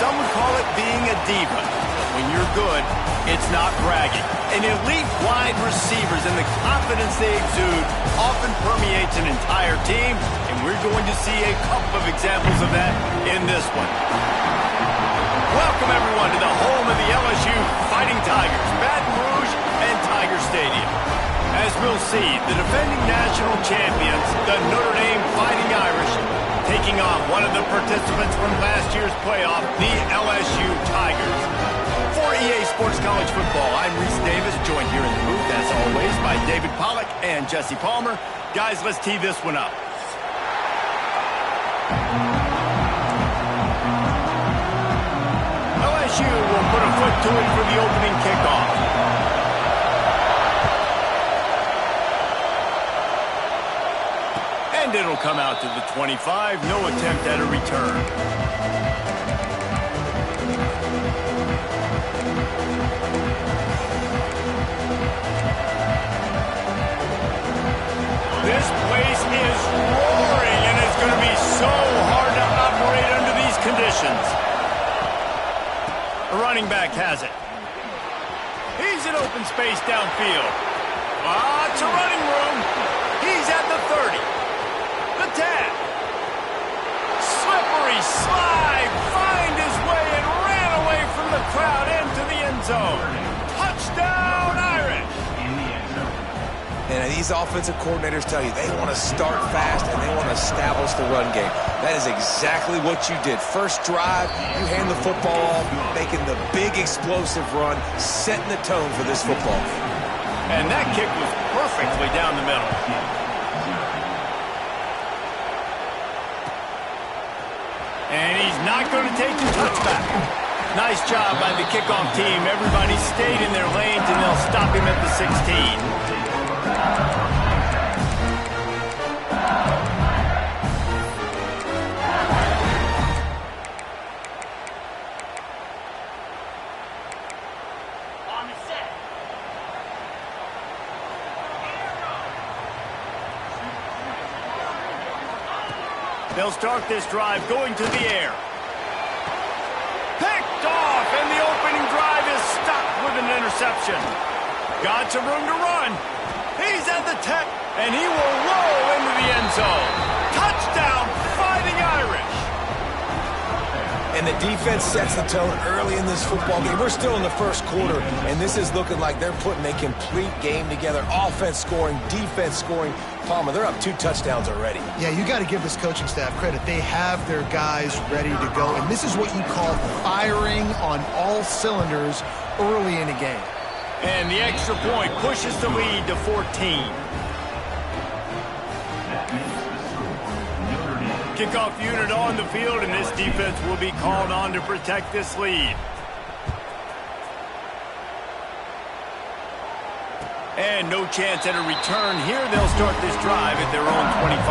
Some would call it being a diva. But when you're good, it's not bragging. And elite wide receivers and the confidence they exude often permeates an entire team, and we're going to see a couple of examples of that in this one. Welcome, everyone, to the home of the LSU Fighting Tigers, Baton Rouge and Tiger Stadium. As we'll see, the defending national champions, the Notre Dame Fighting Irish, taking on one of the participants from last year's playoff, the LSU Tigers. For EA Sports College Football, I'm Reese Davis, joined here in the booth, as always, by David Pollack and Jesse Palmer. Guys, let's tee this one up. LSU will put a foot to it for the opening kickoff. And it'll come out to the 25. No attempt at a return. This place is roaring, and it's going to be so hard to operate under these conditions. The running back has it. He's in open space downfield. Lots of running room. He's at the 30. The 10. Slippery slide. Find his way and ran away from the crowd into the end zone. Touchdown, Irish. And these offensive coordinators tell you they want to start fast and they want to establish the run game. That is exactly what you did. First drive, you hand the football off, making the big explosive run, setting the tone for this football game. And that kick was perfectly down the middle. And he's not going to take the touchback. Nice job by the kickoff team. Everybody stayed in their lanes, and they'll stop him at the 16. They'll start this drive going to the air. Picked off, and the opening drive is stopped with an interception. Got some room to run. He's at the 10, and he will roll into the end zone. Touchdown, Fighting Irish. And the defense sets the tone early in this football game. We're still in the first quarter, and this is looking like they're putting a complete game together. Offense scoring, defense scoring. Palmer, they're up 2 touchdowns already. Yeah, you got to give this coaching staff credit. They have their guys ready to go, and this is what you call firing on all cylinders early in a game. And the extra point pushes the lead to 14. Kickoff unit on the field, and this defense will be called on to protect this lead. And no chance at a return here. They'll start this drive at their own 25.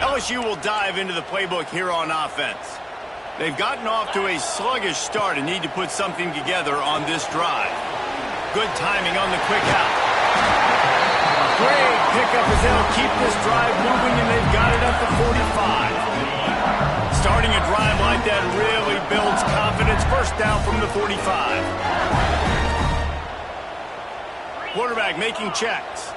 LSU will dive into the playbook here on offense. They've gotten off to a sluggish start and need to put something together on this drive. Good timing on the quick out. Great pickup as they'll keep this drive moving, and they've got it at the 45. Starting a drive like that really builds confidence. First down from the 45. Quarterback making checks.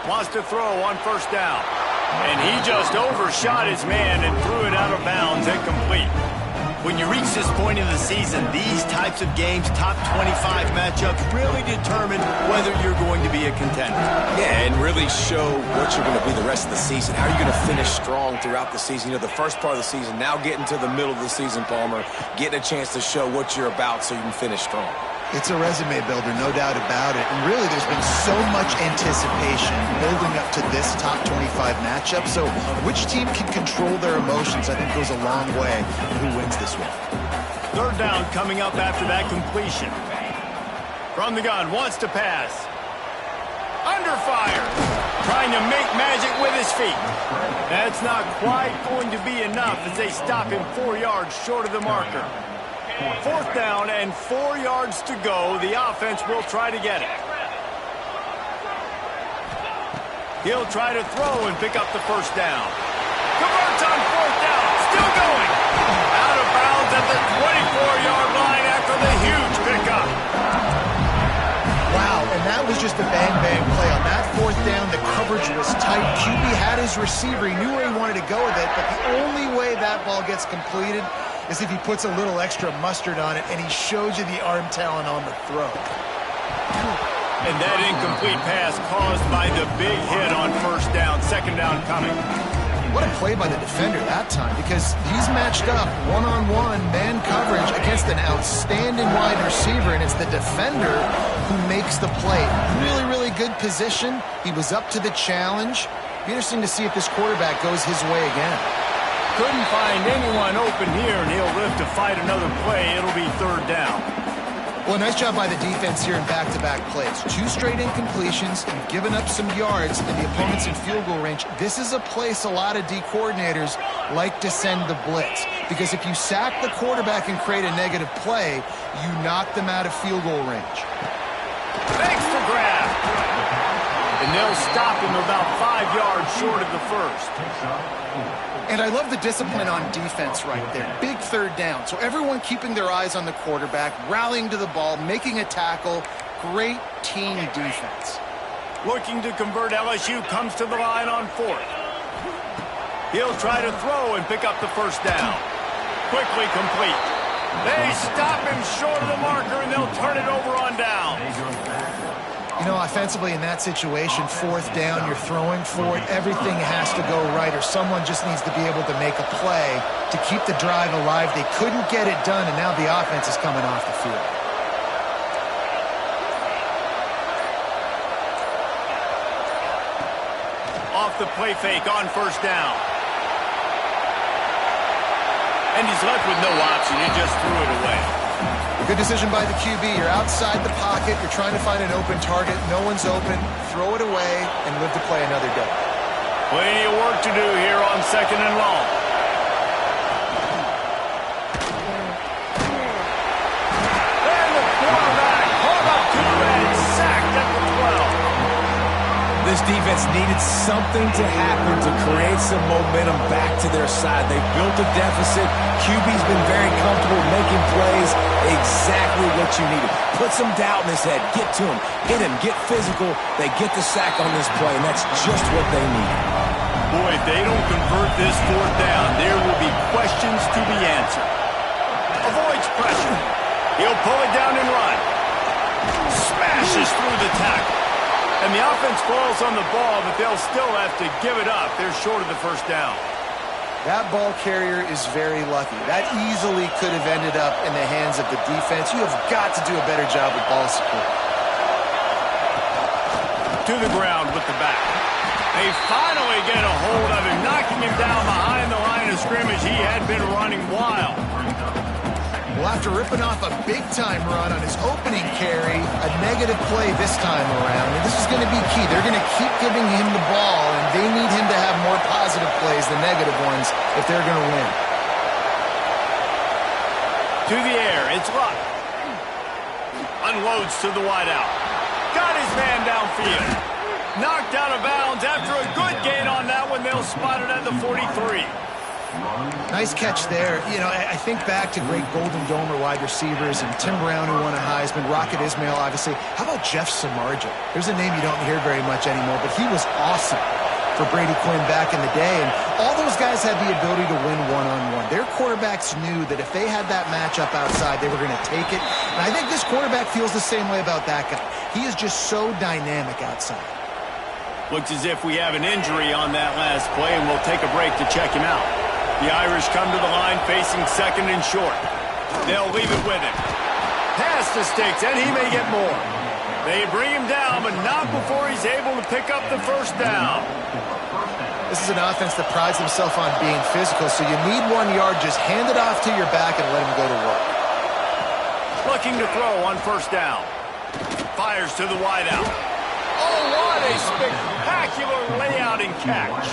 Wants to throw on first down. And he just overshot his man and threw it out of bounds and complete. When you reach this point in the season, these types of games, top 25 matchups, really determine whether you're going to be a contender. Yeah, and really show what you're going to be the rest of the season. How are you going to finish strong throughout the season? You know, the first part of the season, now getting to the middle of the season, Palmer, getting a chance to show what you're about so you can finish strong. It's a resume builder, no doubt about it. And really, there's been so much anticipation building up to this top 25 matchup. So which team can control their emotions, I think, goes a long way in who wins this one. Third down coming up after that completion. From the gun, wants to pass. Under fire. Trying to make magic with his feet. That's not quite going to be enough as they stop him 4 yards short of the marker. 4th down and 4 yards to go. The offense will try to get it. He'll try to throw and pick up the 1st down. Converts on 4th down. Still going. Out of bounds at the 24-yard line after the huge pickup. Wow, and that was just a bang-bang play. On that 4th down, the coverage was tight. QB had his receiver. He knew where he wanted to go with it, but the only way that ball gets completed is if he puts a little extra mustard on it, and he shows you the arm talent on the throw. And that incomplete pass caused by the big hit on 1st down. 2nd down coming. What a play by the defender that time, because he's matched up one-on-one man coverage against an outstanding wide receiver, and it's the defender who makes the play. Really, really good position. He was up to the challenge. Be interesting to see if this quarterback goes his way again. Couldn't find anyone open here, and he'll live to fight another play. It'll be 3rd down. Well, nice job by the defense here in back-to-back plays. 2 straight incompletions. You've given up some yards, and the opponent's in field goal range. This is a place a lot of D coordinators like to send the blitz, because if you sack the quarterback and create a negative play, you knock them out of field goal range. Thanks for grab. And they'll stop him about 5 yards short of the 1st. And I love the discipline on defense right there. Big 3rd down. So everyone keeping their eyes on the quarterback, rallying to the ball, making a tackle. Great team defense. Looking to convert, LSU comes to the line on 4th. He'll try to throw and pick up the 1st down. Quickly complete. They stop him short of the marker, and they'll turn it over on down. You know, offensively in that situation, 4th down, you're throwing for it. Everything has to go right, or someone just needs to be able to make a play to keep the drive alive. They couldn't get it done, and now the offense is coming off the field. Off the play fake on 1st down. And he's left with no option. He just threw it away. Good decision by the QB. You're outside the pocket. You're trying to find an open target. No one's open. Throw it away and live to play another day. Plenty of work to do here on 2nd and long. And the quarterback caught up to and sacked at the 12. This defense needed something to happen to create some momentum back to their side. They built a deficit. QB's been very comfortable making plays. Exactly what you needed. Put some doubt in his head. Get to him. Hit him. Get physical. They get the sack on this play, and that's just what they need. Boy, if they don't convert this 4th down, there will be questions to be answered. Avoids pressure. He'll pull it down and run. Smashes through the tackle. And the offense falls on the ball, but they'll still have to give it up. They're short of the 1st down. That ball carrier is very lucky. That easily could have ended up in the hands of the defense. You have got to do a better job with ball support. To the ground with the back. They finally get a hold of him, knocking him down behind the line of scrimmage. He had been running wild. Well, after ripping off a big-time run on his opening carry, a negative play this time around. And this is going to be key. They're going to keep giving him the ball, and they need him to have more positive plays than negative ones if they're going to win. To the air, it's Luck. Unloads to the wideout. Got his man downfield. Knocked out of bounds after a good gain on that one. They'll spot it at the 43. Nice catch there. You know, I think back to great Golden Domer wide receivers and Tim Brown, who won a Heisman, Rocket Ismail, obviously. How about Jeff Samardzija? There's a name you don't hear very much anymore, but he was awesome for Brady Quinn back in the day, and all those guys had the ability to win one-on-one. Their quarterbacks knew that if they had that matchup outside, they were going to take it, and I think this quarterback feels the same way about that guy. He is just so dynamic outside. Looks as if we have an injury on that last play, and we'll take a break to check him out. The Irish come to the line facing 2nd and short. They'll leave it with him. Pass to Sticks, and he may get more. They bring him down, but not before he's able to pick up the 1st down. This is an offense that prides himself on being physical, so you need 1 yard. Just hand it off to your back and let him go to work. Looking to throw on 1st down. Fires to the wideout. Oh, what a spectacular layout and catch.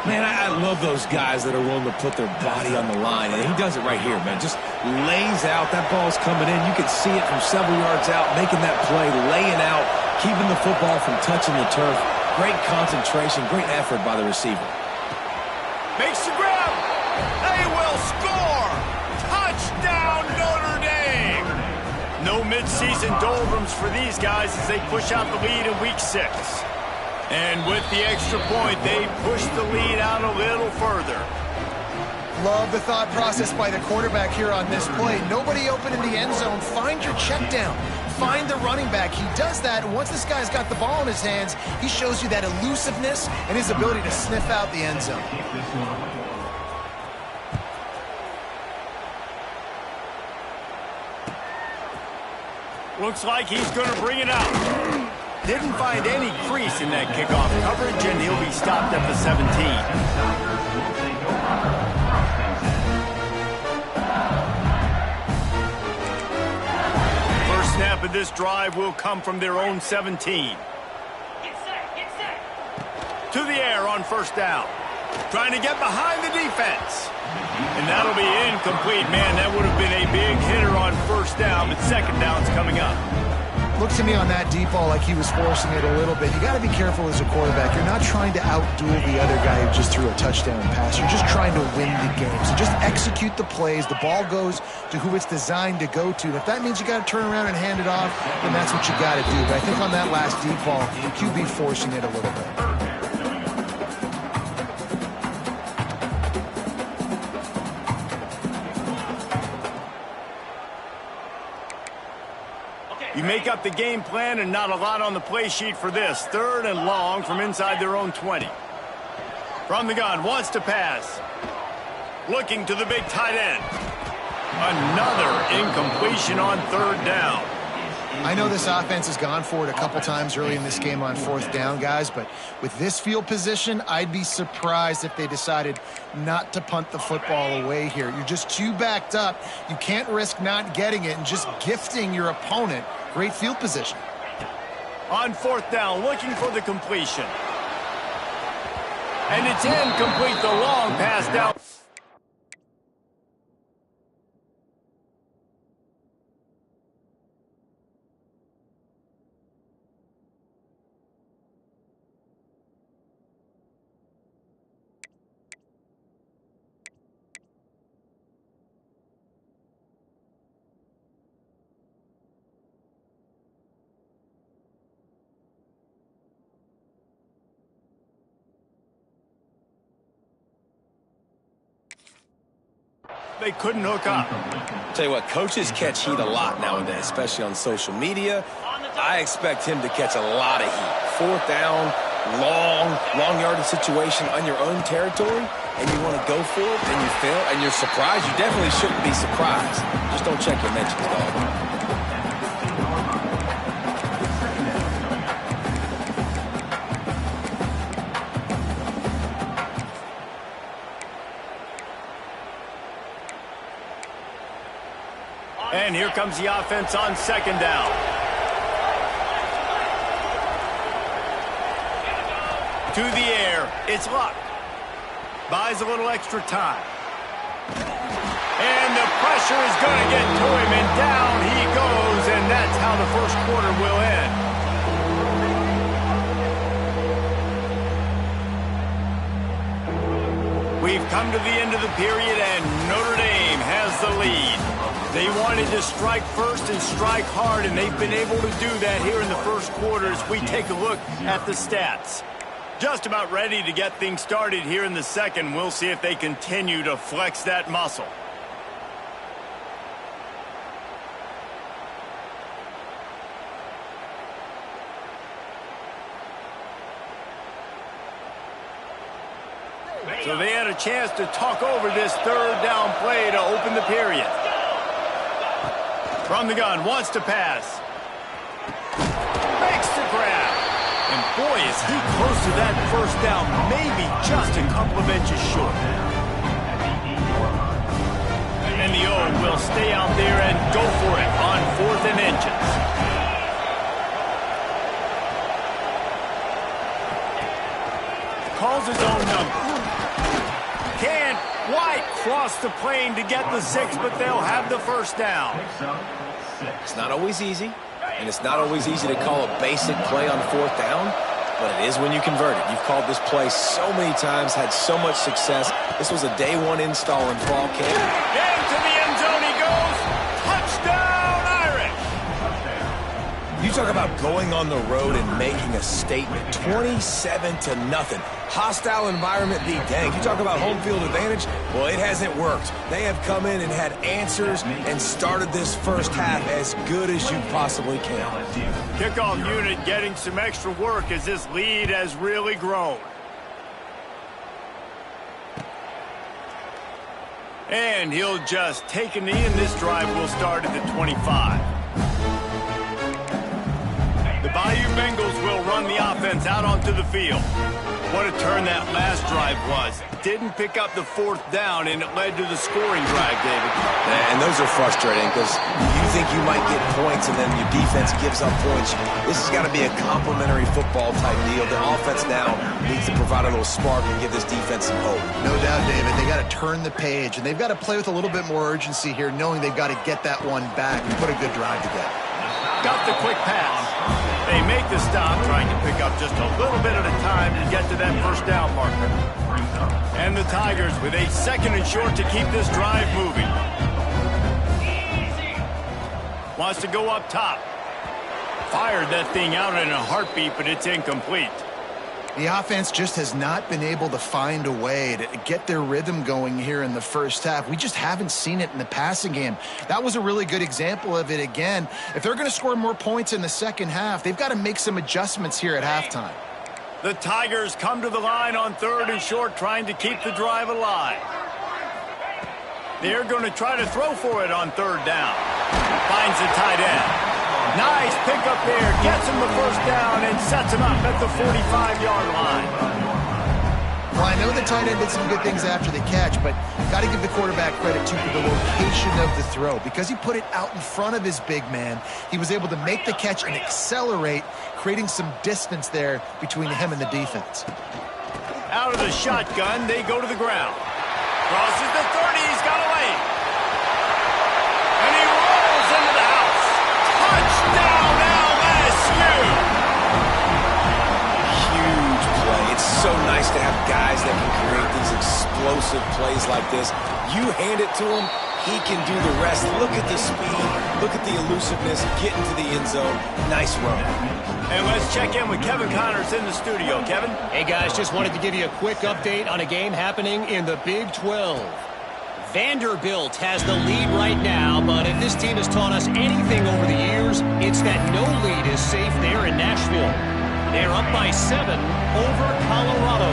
Man, I love those guys that are willing to put their body on the line, and he does it right here, man. Just lays out. That ball's coming in. You can see it from several yards out, making that play, laying out, keeping the football from touching the turf. Great concentration, great effort by the receiver. Makes the grab. They will score. Touchdown, Notre Dame. No midseason doldrums for these guys as they push out the lead in Week 6. And with the extra point, they push the lead out a little further. Love the thought process by the quarterback here on this play. Nobody open in the end zone. Find your check down. Find the running back. He does that, and once this guy's got the ball in his hands, he shows you that elusiveness and his ability to sniff out the end zone. Looks like he's going to bring it out. Didn't find any crease in that kickoff coverage, and he'll be stopped at the 17. First snap of this drive will come from their own 17. Get set. To the air on first down. Trying to get behind the defense. And that'll be incomplete. Man, that would have been a big hitter on first down, but second down's coming up. Looks to me on that deep ball like he was forcing it a little bit. You got to be careful as a quarterback. You're not trying to outduel the other guy who just threw a touchdown pass. You're just trying to win the game. So just execute the plays. The ball goes to who it's designed to go to. And if that means you got to turn around and hand it off, then that's what you got to do. But I think on that last deep ball, QB forcing it a little bit. You make up the game plan and not a lot on the play sheet for this. Third and long from inside their own 20. From the gun, wants to pass. Looking to the big tight end. Another incompletion on third down. I know this offense has gone for it a couple times early in this game on fourth down, guys, but with this field position, I'd be surprised if they decided not to punt the football away here. You're just too backed up. You can't risk not getting it and just gifting your opponent great field position. On fourth down, looking for the completion. And it's incomplete, the long pass down. They couldn't hook up. Tell you what, coaches catch heat a lot nowadays, especially on social media. I expect him to catch a lot of heat. Fourth down, long yardage situation on your own territory, and you want to go for it, and you fail, and you're surprised. You definitely shouldn't be surprised. Just don't check your mentions, dog. And here comes the offense on second down. To the air, it's Luck. Buys a little extra time. And the pressure is going to get to him, and down he goes, and that's how the first quarter will end. We've come to the end of the period, and Notre Dame has the lead. They wanted to strike first and strike hard, and they've been able to do that here in the first quarter as we take a look at the stats. Just about ready to get things started here in the second. We'll see if they continue to flex that muscle. So they had a chance to talk over this third down play to open the period. From the gun, wants to pass. Makes the grab. And boy, is he close to that first down, maybe just a couple of inches short. And the O will stay out there and go for it on 4th and inches. Calls his own number. quite cross the plane to get the 6, but they'll have the first down. It's not always easy, and it's not always easy to call a basic play on 4th down, but it is when you convert it. You've called this play so many times, had so much success. This was a day 1 install in fall camp. Into the end zone he goes. Touchdown, Irish. You talk about going on the road and making a statement. 27-0. Hostile environment be danged. You talk about home field advantage. Well, it hasn't worked. They have come in and had answers and started this first half as good as you possibly can. Kickoff unit getting some extra work as this lead has really grown. And he'll just take a knee, and this drive will start at the 25. The Bayou Bengals will run the offense out onto the field. What a turn that last drive was. Didn't pick up the 4th down, and it led to the scoring drive, David. And those are frustrating because you think you might get points and then your defense gives up points. This has got to be a complementary football type deal. The offense now needs to provide a little spark and give this defense some hope. No doubt, David. They got to turn the page, and they've got to play with a little bit more urgency here, knowing they've got to get that one back and put a good drive together. Got the quick pass. They make the stop, trying to pick up just a little bit at a time to get to that first down marker. And the Tigers with a 2nd and short to keep this drive moving. Wants to go up top. Fired that thing out in a heartbeat, but it's incomplete. The offense just has not been able to find a way to get their rhythm going here in the first half. We just haven't seen it in the passing game. That was a really good example of it again. If they're going to score more points in the second half, they've got to make some adjustments here at halftime. The Tigers come to the line on 3rd and short, trying to keep the drive alive. They're going to try to throw for it on 3rd down. Finds the tight end. Nice pickup there, gets him the first down and sets him up at the 45-yard line. Well, I know the tight end did some good things after the catch, but got to give the quarterback credit, too, for the location of the throw. Because he put it out in front of his big man, he was able to make the catch and accelerate, creating some distance there between him and the defense. Out of the shotgun, they go to the ground. Crosses the 30, he's got a lane. And he rolls into the house. Touchdown, LSU! Huge play. It's so nice to have guys that can create these explosive plays like this. You hand it to him, he can do the rest. Look at the speed. Look at the elusiveness. Get into the end zone. Nice run. And let's check in with Kevin Connors in the studio. Kevin? Hey, guys, just wanted to give you a quick update on a game happening in the Big 12. Vanderbilt has the lead right now, but if this team has taught us anything over the years, it's that no lead is safe there in Nashville. They're up by 7 over Colorado.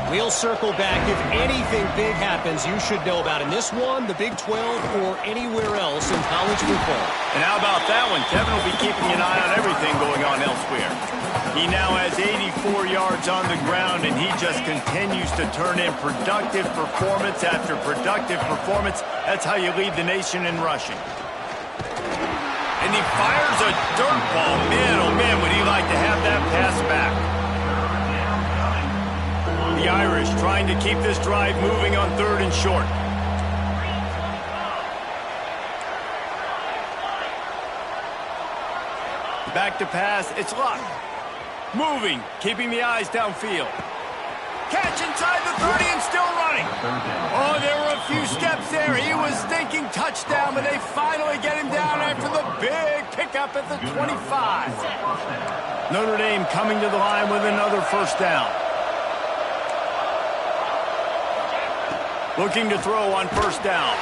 We'll circle back if anything big happens you should know about in this one, the Big 12, or anywhere else in college football. And how about that one? Kevin will be keeping an eye on everything going on elsewhere. He now has 84 yards on the ground, and he just continues to turn in productive performance after productive performance. That's how you lead the nation in rushing. And he fires a dirt ball. Man, oh man, would he like to have that pass back. The Irish trying to keep this drive moving on 3rd and short. Back to pass, it's Luck. Moving, keeping the eyes downfield. Catch inside the 30 and still running. Oh, there were a few steps there. He was thinking touchdown, but they finally get him down after the big pickup at the 25. Notre Dame coming to the line with another first down. Looking to throw on first down.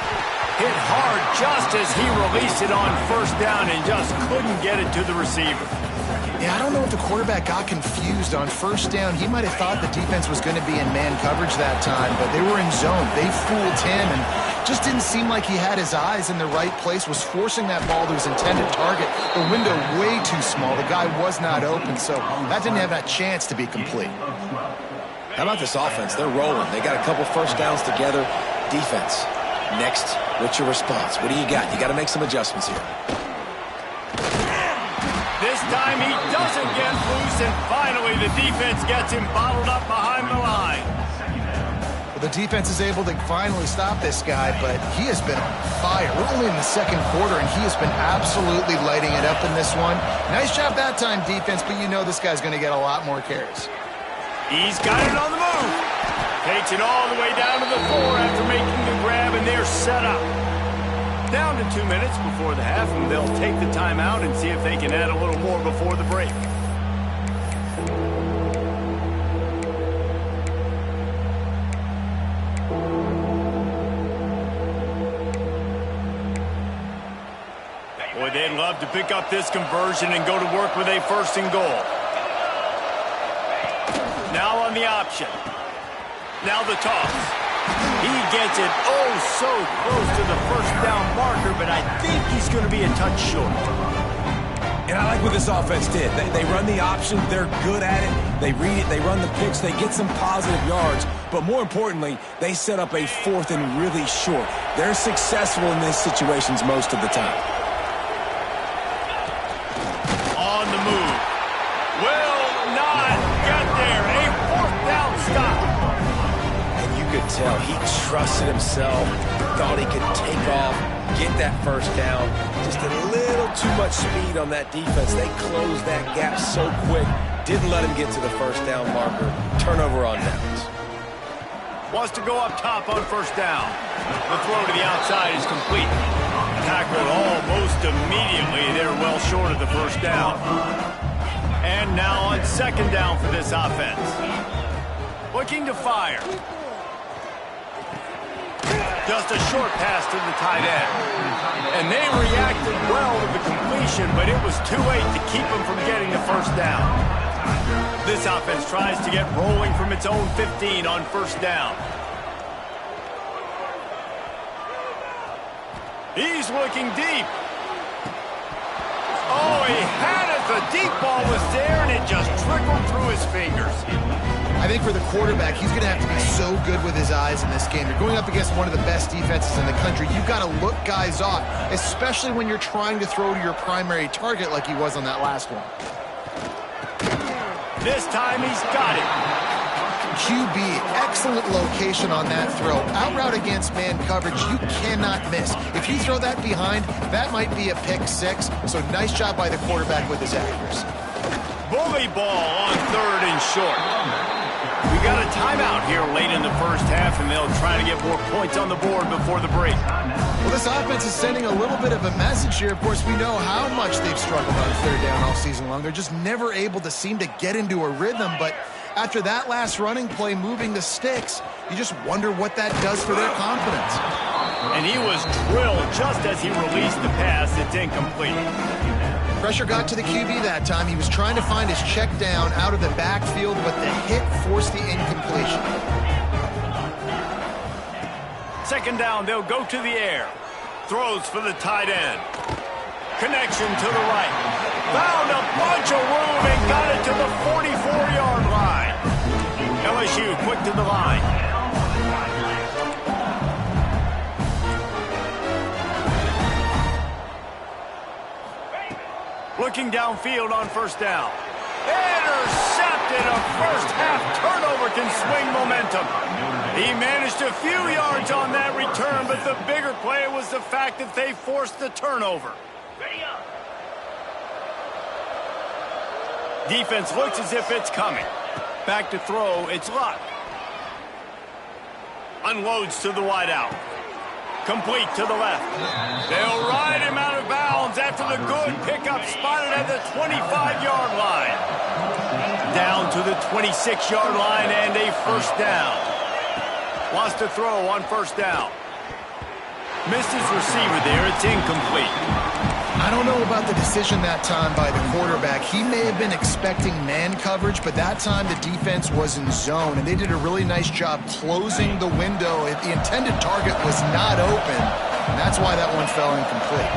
Hit hard just as he released it on first down and just couldn't get it to the receiver. Yeah, I don't know if the quarterback got confused on first down. He might have thought the defense was going to be in man coverage that time, but they were in zone. They fooled him and just didn't seem like he had his eyes in the right place, was forcing that ball to his intended target. The window way too small. The guy was not open, so that didn't have that chance to be complete. How about this offense? They're rolling. They got a couple first downs together. Defense. Next, what's your response? What do you got? You got to make some adjustments here. This time he doesn't get loose, and finally the defense gets him bottled up behind the line. Well, The defense is able to finally stop this guy, but he has been on fire. We're only in the second quarter, and he has been absolutely lighting it up in this one. Nice job that time, defense, but you know this guy's going to get a lot more carries. He's got it on the move. Takes it all the way down to the 4 after making the grab, and they're set up. Down to 2 minutes before the half, and they'll take the timeout and see if they can add a little more before the break. Boy, they'd love to pick up this conversion and go to work with a 1st and goal. Now on the option. Now the toss. He gets it so close to the 1st down marker, but I think he's going to be a touch short. And I like what this offense did. They run the option. They're good at it. They read it. They run the pitch. They get some positive yards. But more importantly, they set up a 4th and really short. They're successful in these situations most of the time. On the move. Will not get there. A 4th down stop. Could tell he trusted himself, thought he could take off, get that 1st down. Just a little too much speed on that defense. They closed that gap so quick, didn't let him get to the 1st down marker. Turnover on downs. Wants to go up top on 1st down. The throw to the outside is complete. Tackled almost immediately. They're well short of the 1st down. And now on 2nd down for this offense. Looking to fire. Just a short pass to the tight end. And they reacted well to the completion, but it was too late to keep them from getting the 1st down. This offense tries to get rolling from its own 15 on 1st down. He's looking deep. Oh, he had it. The deep ball was there, and it just trickled through his fingers. I think for the quarterback, he's going to have to be so good with his eyes in this game. You're going up against one of the best defenses in the country. You've got to look guys off, especially when you're trying to throw to your primary target like he was on that last one. This time he's got it. QB, excellent location on that throw. Out route against man coverage, you cannot miss. If you throw that behind, that might be a pick 6. So nice job by the quarterback with his accuracy. Bully ball on 3rd and short. We got a timeout here late in the 1st half, and they'll try to get more points on the board before the break. Well, this offense is sending a little bit of a message here. Of course, we know how much they've struggled on 3rd down all season long. They're just never able to seem to get into a rhythm, but after that last running play moving the sticks, you just wonder what that does for their confidence. And he was drilled just as he released the pass. It's incomplete. Pressure got to the QB that time. He was trying to find his check down out of the backfield, but the hit forced the incompletion. 2nd down, they'll go to the air. Throws for the tight end. Connection to the right. Found a bunch of room and got it to the 44-yard line. LSU quick to the line. Looking downfield on 1st down. Intercepted. A 1st half turnover can swing momentum. He managed a few yards on that return, but the bigger play was the fact that they forced the turnover. Defense looks as if it's coming. Back to throw, it's Luck. Unloads to the wideout. Complete to the left. They'll ride him out of bounds after the good pickup spotted at the 25-yard line. Down to the 26-yard line and a 1st down. Wants to throw on 1st down. Missed his receiver there. It's incomplete. I don't know about the decision that time by the quarterback. He may have been expecting man coverage, but that time the defense was in zone, and they did a really nice job closing the window. The intended target was not open, and that's why that one fell incomplete.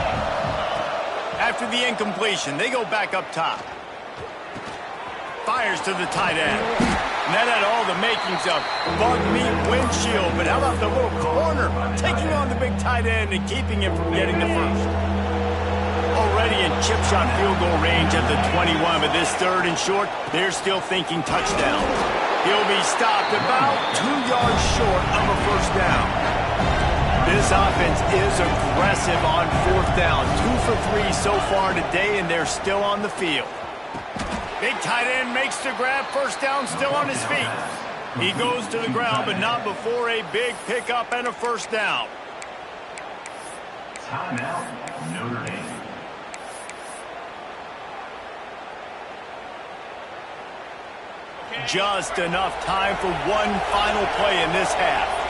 After the incompletion, they go back up top. Fires to the tight end. And that had all the makings of bug meat windshield, but how about the little corner taking on the big tight end and keeping him from getting the first? Already in chip shot field goal range at the 21, but this 3rd and short, they're still thinking touchdown. He'll be stopped about 2 yards short of a first down. This offense is aggressive on fourth down. 2 for 3 so far today, and they're still on the field. Big tight end makes the grab. First down, still on his feet. He goes to the ground, but not before a big pickup and a first down. Timeout, Notre Dame. Just enough time for one final play in this half.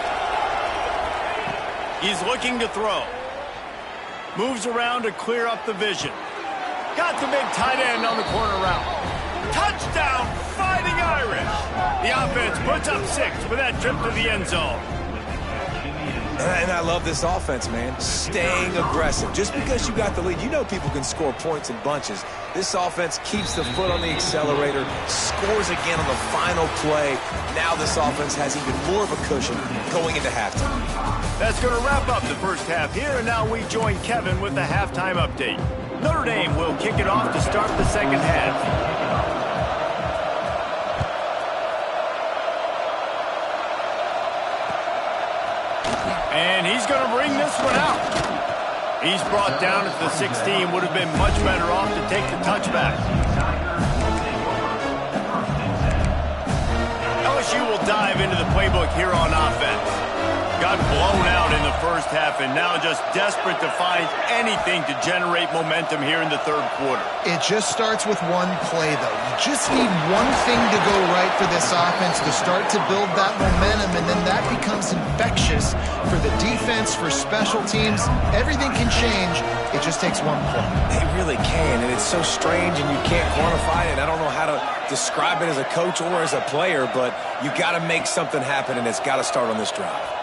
He's looking to throw. Moves around to clear up the vision. Got the big tight end on the corner route. Touchdown, Fighting Irish. The offense puts up 6 with that trip to the end zone. And I love this offense, man. Staying aggressive. Just because you got the lead, you know people can score points in bunches. This offense keeps the foot on the accelerator, scores again on the final play. Now this offense has even more of a cushion going into halftime. That's going to wrap up the first half here, and now we join Kevin with the halftime update. Notre Dame will kick it off to start the second half. And he's going to bring this one out. He's brought down at the 16. Would have been much better off to take the touchback. LSU will dive into the playbook here on offense. Got blown out in the first half and now just desperate to find anything to generate momentum here in the third quarter. It just starts with one play, though. You just need one thing to go right for this offense to start to build that momentum, and then that becomes infectious for the defense, for special teams. Everything can change. It just takes one play. They really can, and it's so strange, and you can't quantify it. I don't know how to describe it as a coach or as a player, but you got to make something happen, and it's got to start on this drive.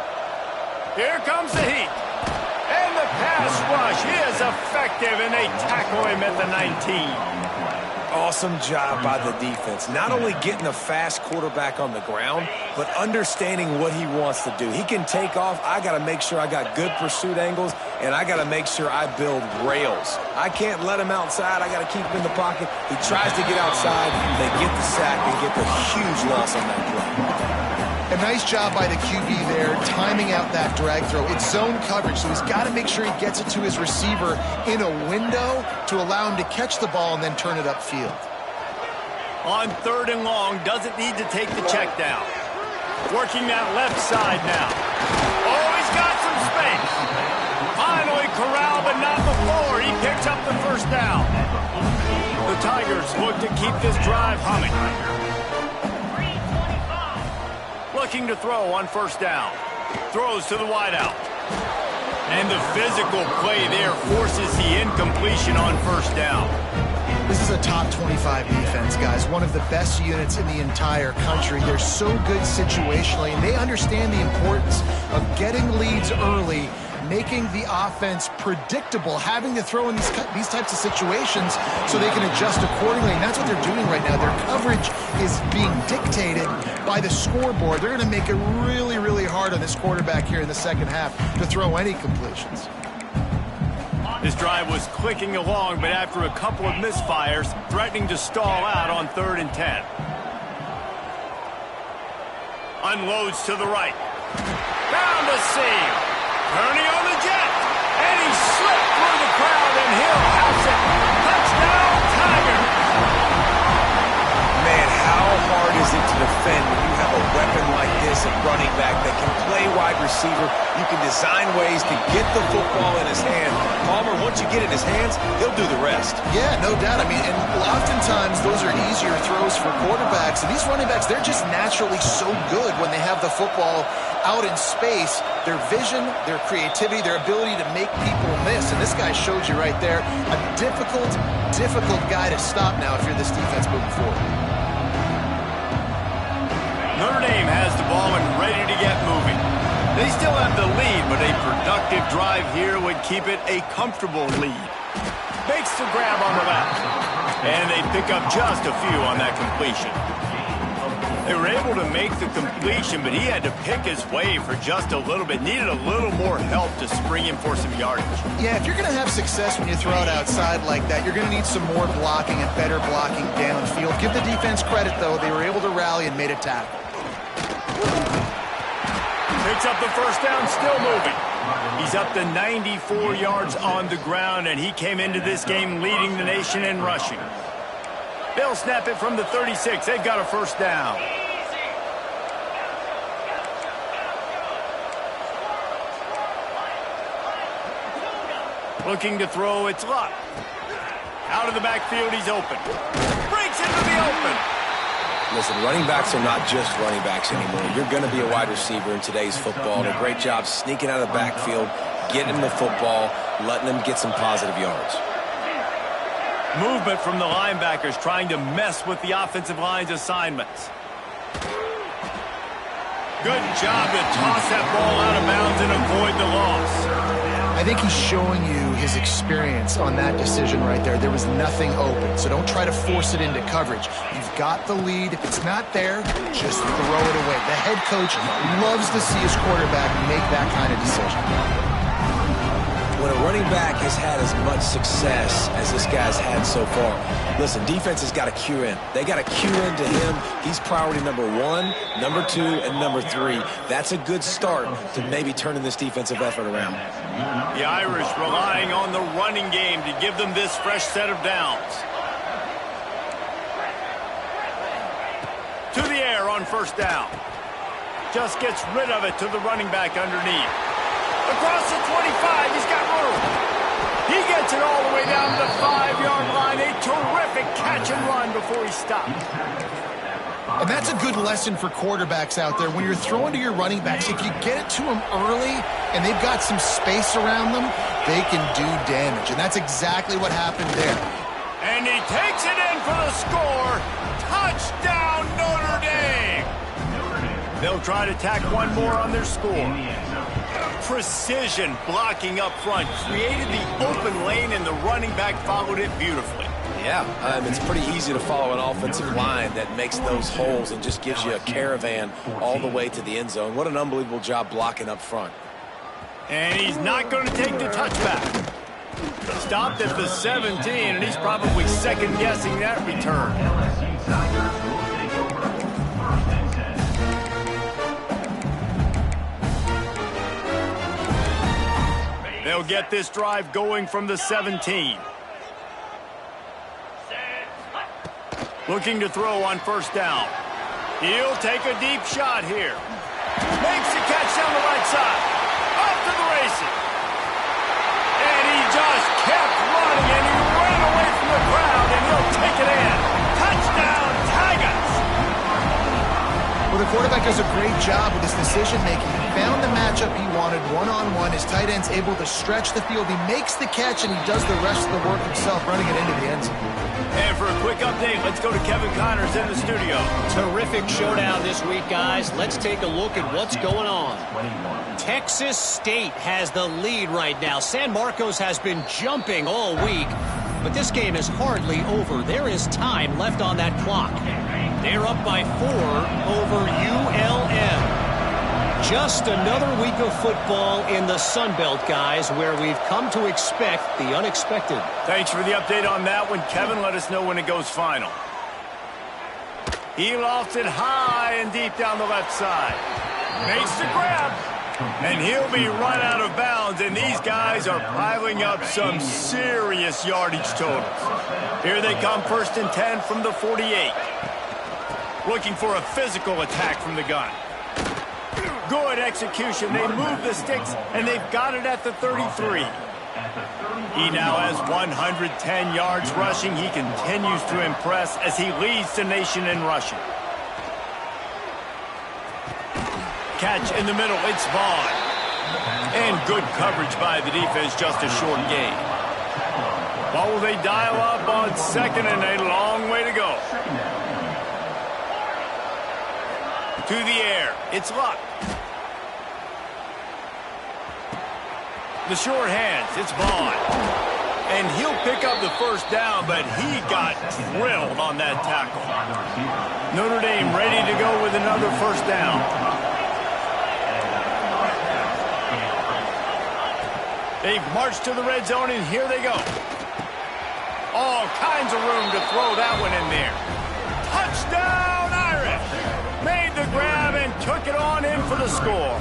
Here comes the heat. And the pass rush is effective, and they tackle him at the 19. Awesome job by the defense. Not only getting a fast quarterback on the ground, but understanding what he wants to do. He can take off. I got to make sure I got good pursuit angles, and I got to make sure I build rails. I can't let him outside. I got to keep him in the pocket. He tries to get outside. They get the sack and get the huge loss on that play. A nice job by the QB there, timing out that drag throw. It's zone coverage, so he's got to make sure he gets it to his receiver in a window to allow him to catch the ball and then turn it upfield. On third and long, doesn't need to take the check down. Working that left side now. Oh, he's got some space. Finally corralled, but not before. He picks up the first down. The Tigers look to keep this drive humming. Looking to throw on first down. Throws to the wideout. And the physical play there forces the incompletion on first down. This is a top 25 defense, guys. One of the best units in the entire country. They're so good situationally, and they understand the importance of getting leads early, making the offense predictable, having to throw in these types of situations so they can adjust accordingly. And that's what they're doing right now. Their coverage is being dictated by the scoreboard. They're going to make it really, really hard on this quarterback here in the second half to throw any completions. This drive was clicking along, but after a couple of misfires, threatening to stall out on 3rd and 10. Unloads to the right. Found a seam. Turning on the jet. And he slipped through the crowd, and he'll house it. Touchdown, Tigers. Man, how hard is it to defend when you have a weapon like this at running back that can play wide receiver? You can design ways to get the football in his hand. Palmer, once you get it in his hands, he'll do the rest. Yeah, no doubt. I mean, and oftentimes those are easier throws for quarterbacks. And these running backs, they're just naturally so good when they have the football out in space. Their vision, their creativity, their ability to make people miss. And this guy showed you right there, a difficult guy to stop now if you're this defense moving forward. Notre Dame has the ball and ready to get moving. They still have the lead, but a productive drive here would keep it a comfortable lead. Makes the grab on the left. And they pick up just a few on that completion. They were able to make the completion, but he had to pick his way for just a little bit. Needed a little more help to spring him for some yardage. Yeah, if you're going to have success when you throw it outside like that, you're going to need some more blocking and better blocking downfield. Give the defense credit, though. They were able to rally and made a tackle. Picks up the first down, still moving. He's up to 94 yards on the ground, and he came into this game leading the nation in rushing. They'll snap it from the 36. They've got a first down. Looking to throw, it's Luck. Out of the backfield, he's open. Breaks into the open. Listen, running backs are not just running backs anymore. You're going to be a wide receiver in today's football. And a great job sneaking out of the backfield, getting them the football, letting them get some positive yards. Movement from the linebackers trying to mess with the offensive line's assignments. Good job to toss that ball out of bounds and avoid the loss. I think he's showing you his experience on that decision right there. There was nothing open, so don't try to force it into coverage. You've got the lead. If it's not there, just throw it away. The head coach loves to see his quarterback make that kind of decision. When a running back has had as much success as this guy's had so far, listen, defense has got to cue in. They got to cue into him. He's priority number 1, number 2, and number 3. That's a good start to maybe turning this defensive effort around. The Irish relying on the running game to give them this fresh set of downs. To the air on first down. Just gets rid of it to the running back underneath. Across the 25, he's got room. He gets it all the way down to the 5-yard line. A terrific catch and run before he stopped. And that's a good lesson for quarterbacks out there. When you're throwing to your running backs, if you get it to them early and they've got some space around them, they can do damage. And that's exactly what happened there. And he takes it in for the score. Touchdown, Notre Dame. They'll try to tack one more on their score. Precision blocking up front created the open lane, and the running back followed it beautifully. Yeah, it's pretty easy to follow an offensive line that makes those holes and just gives you a caravan all the way to the end zone. What an unbelievable job blocking up front. And he's not going to take the touchback. Stopped at the 17, and he's probably second-guessing that return. They'll get this drive going from the 17. Looking to throw on first down. He'll take a deep shot here. Makes the catch down the right side. Off to the races. And he just kept running, and he ran away from the crowd, and he'll take it in. Touchdown, Tigers! Well, the quarterback does a great job with his decision-making. He found the matchup he wanted one-on-one. His tight end's able to stretch the field. He makes the catch, and he does the rest of the work himself, running it into the end zone. And for a quick update, let's go to Kevin Connors in the studio. Terrific showdown this week, guys. Let's take a look at what's going on. Texas State has the lead right now. San Marcos has been jumping all week, but this game is hardly over. There is time left on that clock. They're up by 4 over ULM. Just another week of football in the Sun Belt, guys, where we've come to expect the unexpected. Thanks for the update on that one, Kevin. Let us know when it goes final. He lofts it high and deep down the left side. Makes the grab. And he'll be run out of bounds, and these guys are piling up some serious yardage totals. Here they come, 1st and 10 from the 48. Looking for a physical attack from the gun. Good execution. They move the sticks, and they've got it at the 33. He now has 110 yards rushing. He continues to impress as he leads the nation in rushing. Catch in the middle. It's Vaughn. And good coverage by the defense, just a short gain. What will they dial up on 2nd and a long way to go? To the air. It's Luck. The short hands. It's Vaughn. And he'll pick up the first down, but he got drilled on that tackle. Notre Dame ready to go with another first down. They've marched to the red zone, and here they go. All kinds of room to throw that one in there. Touchdown, Irish! Made the grab and took it on in for the score.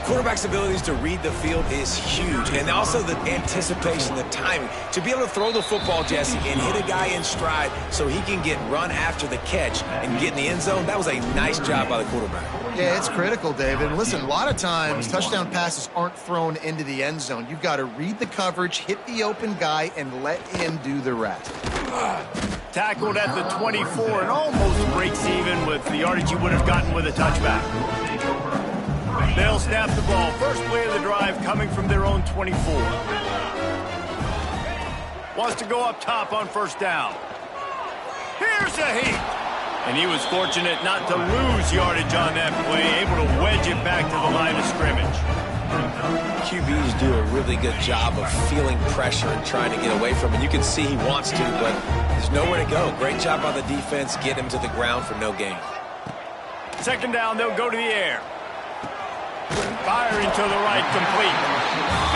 Quarterback's abilities to read the field is huge, and also the anticipation, the timing. To be able to throw the football, Jesse, and hit a guy in stride so he can get run after the catch and get in the end zone, that was a nice job by the quarterback. Yeah, it's critical, David. And listen, a lot of times touchdown passes aren't thrown into the end zone. You've got to read the coverage, hit the open guy, and let him do the rest. Tackled at the 24 and almost breaks even with the yardage you would have gotten with a touchback. They'll snap the ball. First play of the drive coming from their own 24. Wants to go up top on first down. Here's a heat. And he was fortunate not to lose yardage on that play, able to wedge it back to the line of scrimmage. QBs do a really good job of feeling pressure and trying to get away from it. You can see he wants to, but there's nowhere to go. Great job by the defense, get him to the ground for no gain. Second down, they'll go to the air. Firing to the right, complete.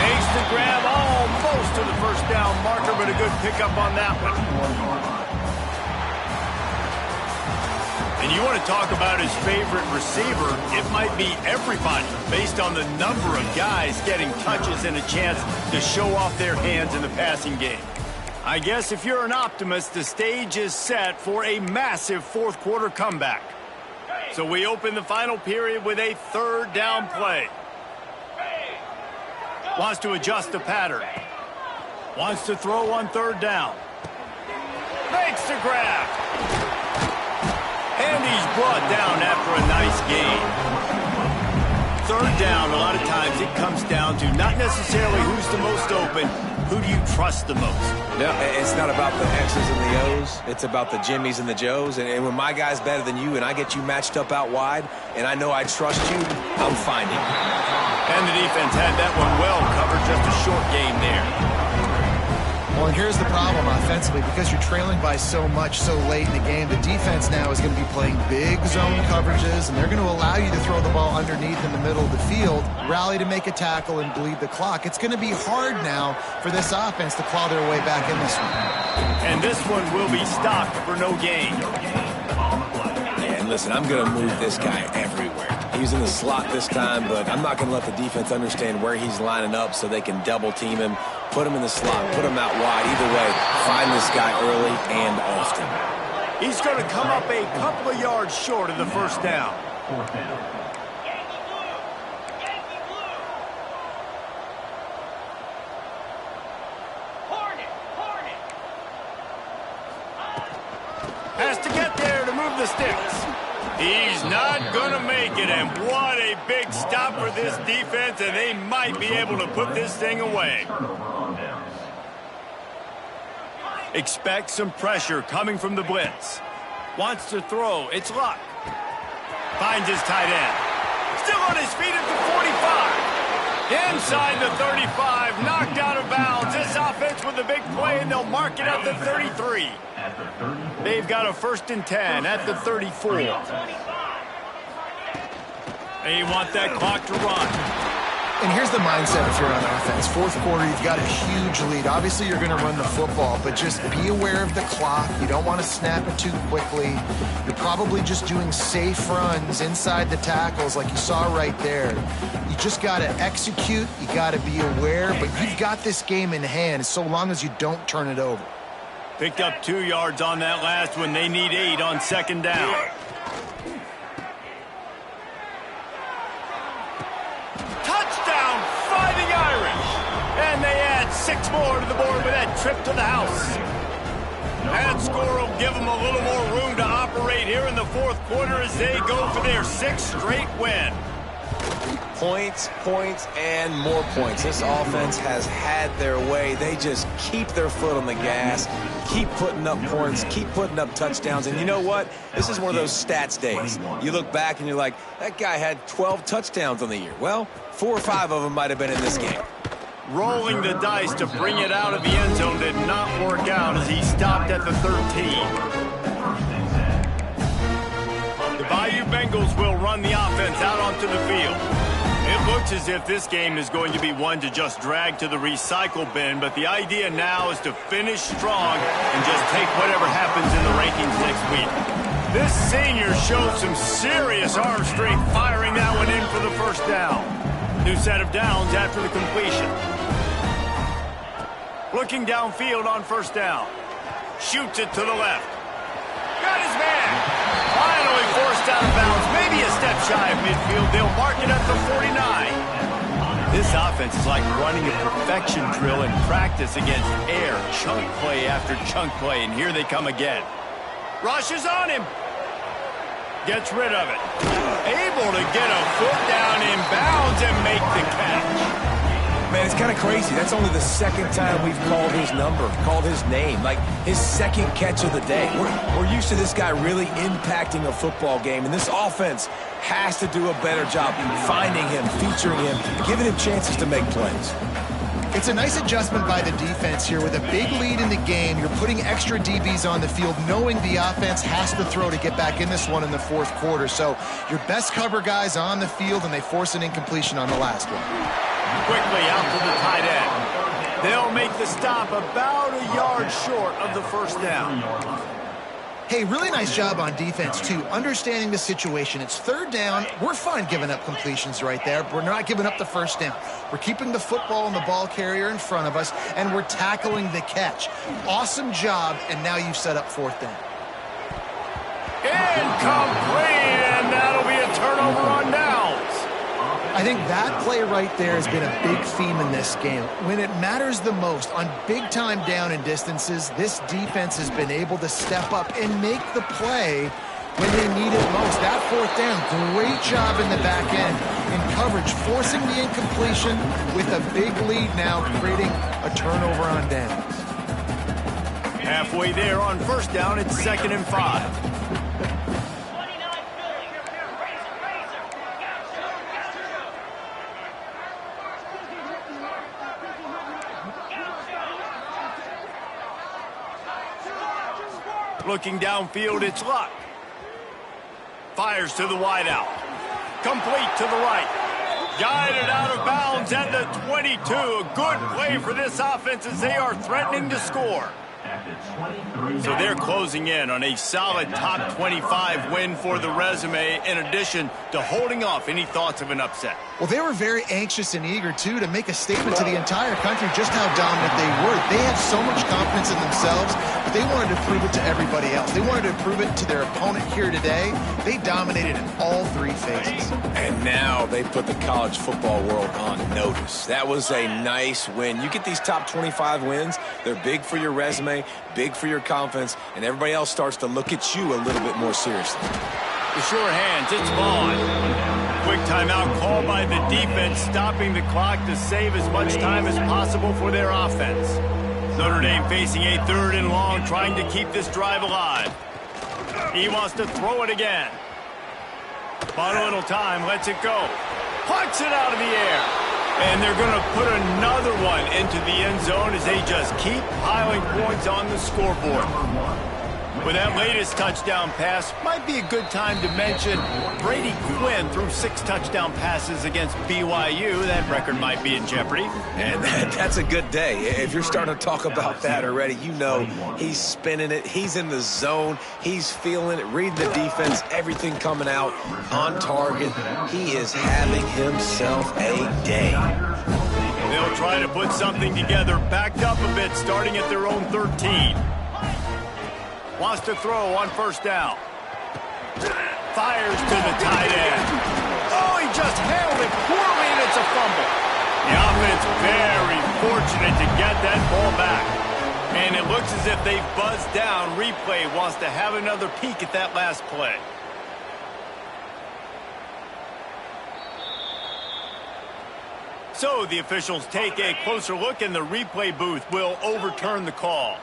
Makes the grab almost to the first down marker, but a good pickup on that one. And you want to talk about his favorite receiver, it might be everybody, based on the number of guys getting touches and a chance to show off their hands in the passing game. I guess if you're an optimist, the stage is set for a massive fourth quarter comeback. So we open the final period with a third down play. Wants to adjust the pattern. Wants to throw on third down. Makes the grab. And he's brought down after a nice gain. Third down, a lot of times it comes down to not necessarily who's the most open, who do you trust the most? No, it's not about the X's and the O's. It's about the Jimmies and the Joes. And when my guy's better than you and I get you matched up out wide and I know I trust you, I'm finding you. And the defense had that one well covered, just a short game there. Well, and here's the problem offensively. Because you're trailing by so much so late in the game, the defense now is going to be playing big zone coverages, and they're going to allow you to throw the ball underneath in the middle of the field, rally to make a tackle, and bleed the clock. It's going to be hard now for this offense to claw their way back in this one. And this one will be stopped for no gain. And listen, I'm going to move this guy everywhere. He's in the slot this time, but I'm not going to let the defense understand where he's lining up so they can double team him, put him in the slot, put him out wide. Either way, find this guy early and often. He's going to come up a couple of yards short of the first down. Fourth down. Has to get there to move the sticks. He's not going to make it, and what a big stop for this defense, and they might be able to put this thing away. Expect some pressure coming from the blitz. Wants to throw. It's Luck. Finds his tight end. Still on his feet at the 45. Inside the 35. Knocked out of bounds. This offense with a big play, and they'll mark it at the 33. They've got a 1st and 10 at the 34. They want that clock to run. And here's the mindset if you're on offense. Fourth quarter, you've got a huge lead. Obviously, you're going to run the football, but just be aware of the clock. You don't want to snap it too quickly. You're probably just doing safe runs inside the tackles like you saw right there. You just got to execute. You got to be aware, but you've got this game in hand so long as you don't turn it over. Picked up 2 yards on that last one. They need 8 on second down. Touchdown, Fighting Irish. And they add 6 more to the board with that trip to the house. That score will give them a little more room to operate here in the fourth quarter as they go for their 6th straight win. Points, points, and more points. This offense has had their way. They just keep their foot on the gas, keep putting up points, keep putting up touchdowns. And you know what? This is one of those stats days. You look back and you're like, that guy had 12 touchdowns on the year. Well, 4 or 5 of them might have been in this game. Rolling the dice to bring it out of the end zone did not work out as he stopped at the 13. Bengals will run the offense out onto the field. It looks as if this game is going to be one to just drag to the recycle bin, but the idea now is to finish strong and just take whatever happens in the rankings next week. This senior showed some serious arm strength firing that one in for the first down. New set of downs after the completion. Looking downfield on first down. Shoots it to the left. Got his man. Finally forced out of bounds. Maybe a step shy of midfield. They'll mark it at the 49. This offense is like running a perfection drill in practice against air. Chunk play after chunk play, and here they come again. Rushes on him. Gets rid of it. Able to get a foot down in bounds and make the catch. Man, it's kind of crazy. That's only the second time we've called his number, called his name, like his second catch of the day. We're used to this guy really impacting a football game, and this offense has to do a better job finding him, featuring him, giving him chances to make plays. It's a nice adjustment by the defense here. With a big lead in the game, you're putting extra DBs on the field, knowing the offense has to throw to get back in this one in the fourth quarter. So your best cover guys on the field, and they force an incompletion on the last one. Quickly out to the tight end. They'll make the stop about a yard short of the first down. Hey, really nice job on defense, too, understanding the situation. It's third down. We're fine giving up completions right there. We're not giving up the first down. We're keeping the football and the ball carrier in front of us, and we're tackling the catch. Awesome job, and now you've set up fourth down. Incomplete, and that'll be a turnover on downs. I think that play right there has been a big theme in this game. When it matters the most, on big-time down and distances, this defense has been able to step up and make the play when they need it most. That fourth down, great job in the back end in coverage, forcing the incompletion with a big lead now, creating a turnover on downs. Halfway there on first down, it's 2nd and 5. Looking downfield, it's Luck. Fires to the wideout. Complete to the right. Guided out of bounds at the 22. A good play for this offense as they are threatening to score. So they're closing in on a solid top 25 win for the resume, in addition to holding off any thoughts of an upset. Well, they were very anxious and eager, too, to make a statement to the entire country just how dominant they were. They had so much confidence in themselves, but they wanted to prove it to everybody else. They wanted to prove it to their opponent here today. They dominated in all three phases. And now they put the college football world on notice. That was a nice win. You get these top 25 wins, they're big for your resume, big for your confidence, and everybody else starts to look at you a little bit more seriously. The sure hands, it's Vaughn. Quick timeout called by the defense, stopping the clock to save as much time as possible for their offense. Notre Dame facing a 3rd and long, trying to keep this drive alive. He wants to throw it again. Bought a little time, lets it go. Puts it out of the air. And they're going to put another one into the end zone as they just keep piling points on the scoreboard. With that latest touchdown pass, might be a good time to mention Brady Quinn threw 6 touchdown passes against BYU. That record might be in jeopardy. And that's a good day. If you're starting to talk about that already, you know he's spinning it. He's in the zone. He's feeling it, reading the defense, everything coming out on target. He is having himself a day. They'll try to put something together, backed up a bit, starting at their own 13. Wants to throw on first down. Fires to the tight end. Oh, he just handled it poorly, and it's a fumble. The offense very fortunate to get that ball back. And it looks as if they've buzzed down. Replay wants to have another peek at that last play. So the officials take a closer look, and the replay booth will overturn the call.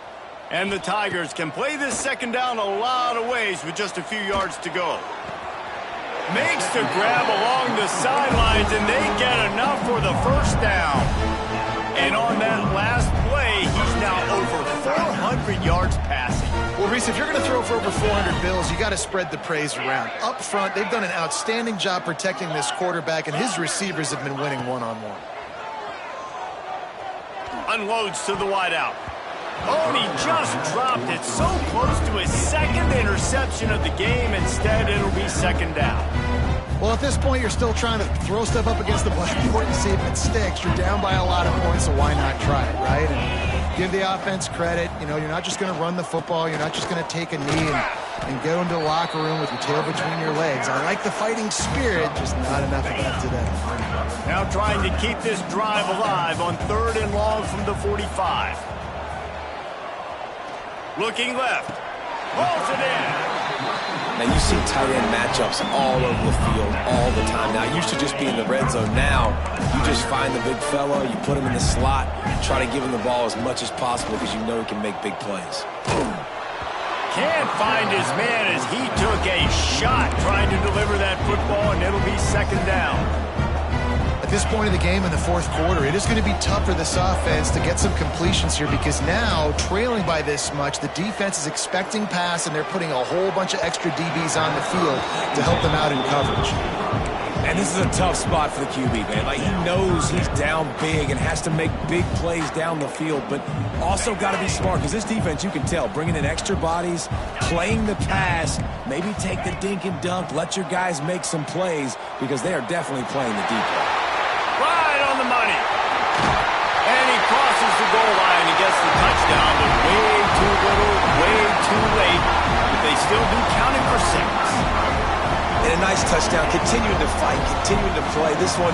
And the Tigers can play this second down a lot of ways with just a few yards to go. Makes the grab along the sidelines, and they get enough for the first down. And on that last play, he's now over 400 yards passing. Well, Well, Reese, if you're going to throw for over 400 bills, you got to spread the praise around. Up front, they've done an outstanding job protecting this quarterback, and his receivers have been winning one-on-one. Unloads to the wideout. Oh, and he just dropped it so close to his second interception of the game. Instead, it'll be second down. Well, at this point, you're still trying to throw stuff up against the blackboard and see if it sticks. You're down by a lot of points, so why not try it, right? And give the offense credit. You know, you're not just going to run the football. You're not just going to take a knee and go into the locker room with your tail between your legs. I like the fighting spirit, just not enough of that today. Now trying to keep this drive alive on 3rd and long from the 45. Looking left. Pulls it in. Now, you see tight end matchups all over the field all the time. Now, it used to just be in the red zone. Now, you just find the big fella, you put him in the slot, try to give him the ball as much as possible because you know he can make big plays. Can't find his man as he took a shot trying to deliver that football, and it'll be second down. At this point of the game in the 4th quarter, it is going to be tough for this offense to get some completions here because now, trailing by this much, the defense is expecting pass, and they're putting a whole bunch of extra DBs on the field to help them out in coverage. And this is a tough spot for the QB, man. Like, he knows he's down big and has to make big plays down the field, but also got to be smart because this defense, you can tell, bringing in extra bodies, playing the pass, maybe take the dink and dunk, let your guys make some plays because they are definitely playing the deep ball. Right on the money. And he crosses the goal line and gets the touchdown, but way too little, way too late. But they still do count it for 6. And a nice touchdown, continuing to fight, continuing to play. This one,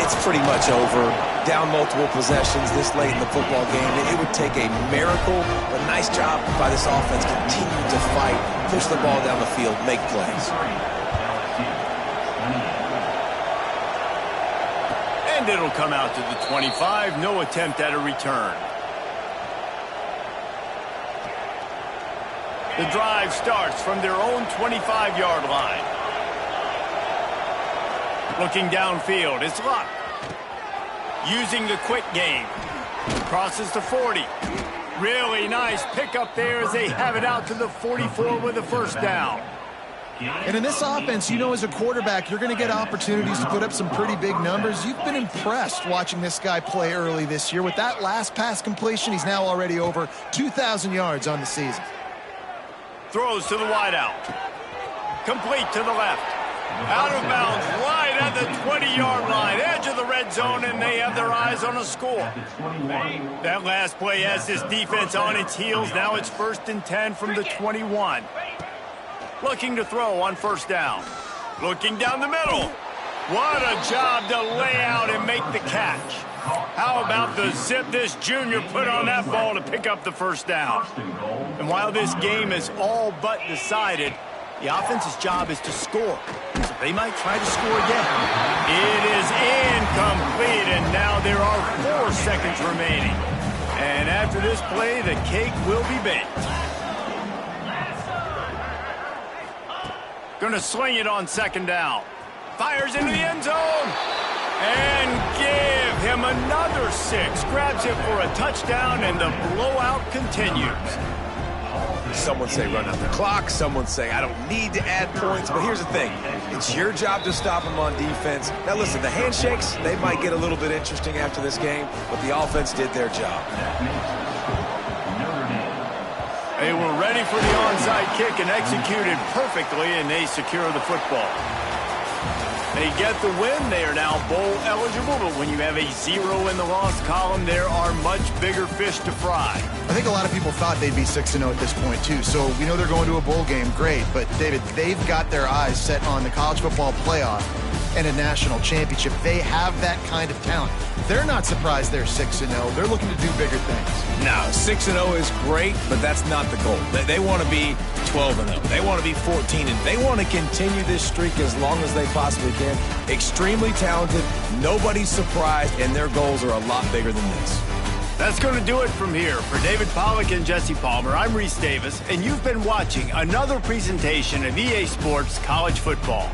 it's pretty much over. Down multiple possessions this late in the football game. It would take a miracle, but nice job by this offense. Continue to fight, push the ball down the field, make plays. And it'll come out to the 25. No attempt at a return. The drive starts from their own 25-yard line. Looking downfield, it's Luck. Using the quick game. Crosses the 40. Really nice pickup there as they have it out to the 44 with a first down. And in this offense, you know, as a quarterback, you're going to get opportunities to put up some pretty big numbers. You've been impressed watching this guy play early this year. With that last pass completion, he's now already over 2,000 yards on the season. Throws to the wideout. Complete to the left. Out of bounds, right at the 20-yard line. Edge of the red zone, and they have their eyes on a score. That last play has this defense on its heels. Now it's 1st and 10 from the 21. Looking to throw on first down. Looking down the middle. What a job to lay out and make the catch. How about the zip this junior put on that ball to pick up the first down? And while this game is all but decided, the offense's job is to score. So they might try to score again. It is incomplete, and now there are 4 seconds remaining. And after this play, the cake will be baked. Gonna sling it on second down. Fires into the end zone. And give him another 6. Grabs it for a touchdown, and the blowout continues. Someone say run out the clock. Someone say I don't need to add points. But here's the thing. It's your job to stop them on defense. Now, listen, the handshakes, they might get a little bit interesting after this game, but the offense did their job. They were ready for the onside kick and executed perfectly, and they secure the football. They get the win. They are now bowl eligible, but when you have a 0 in the loss column, there are much bigger fish to fry. I think a lot of people thought they'd be 6-0 at this point, too. So we know they're going to a bowl game. Great. But, David, they've got their eyes set on the college football playoff and a national championship. They have that kind of talent. They're not surprised they're 6-0. They're looking to do bigger things. No, 6-0 is great, but that's not the goal. They want to be 12-0. They want to be 14, and they want to continue this streak as long as they possibly can. Extremely talented, nobody's surprised, and their goals are a lot bigger than this. That's going to do it from here. For David Pollack and Jesse Palmer, I'm Reese Davis, and you've been watching another presentation of EA Sports College Football.